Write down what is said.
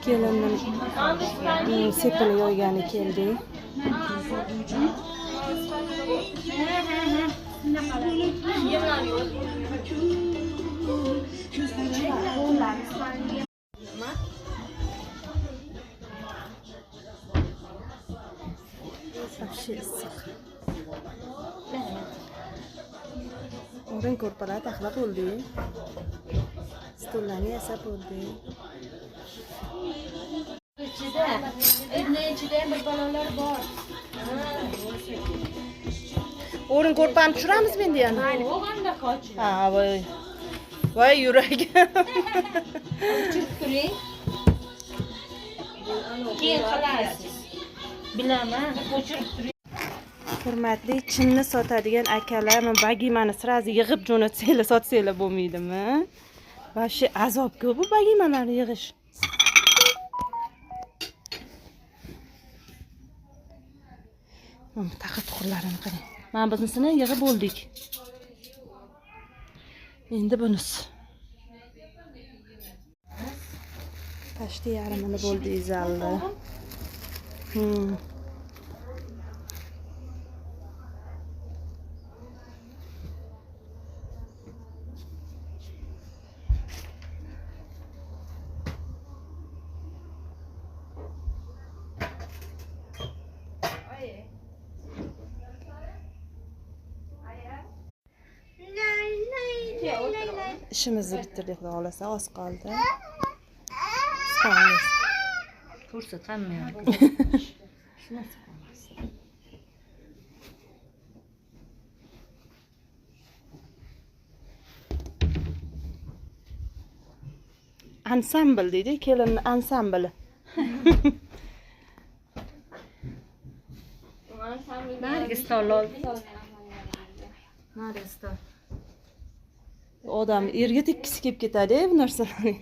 Kelinning sepini yoygani keldi. O'rin ko'rpalar taxlab bo'ldi. Stullarni yasab bo'ldi. Ichida bir balolar bor. O'rin ko'rpani tushiramiz endi yana. Mayli, o'g'anda qoching. Ha, voy. Voy yurak. Tushirib turing. Keyin qilasiz. Bilaman, ko'chirib turing. Hurmatli chinni sotadigan akalar, men bagimani sirazi yig'ib jo'natsanglar, sotsanglar bo'lmaydimi? Va shu azobga bu bagimalarni yig'ish. Taqa tuxurlarini qarang. Mana biznisini yig'ib bo'ldik. Endi bunisi. Tashti yarimini bo'ldi izalli. İşimizni bitirdik, Xudo xolasa, oz qoldi. Sog'ingiz. Ko'rsatmayman. Shunisi qolmas. Ansambl deydi, kelinni ansambli. Nariga stol oldi. Nariga stol. Odam erga tekkisi kelib ketadi bu narsalarni.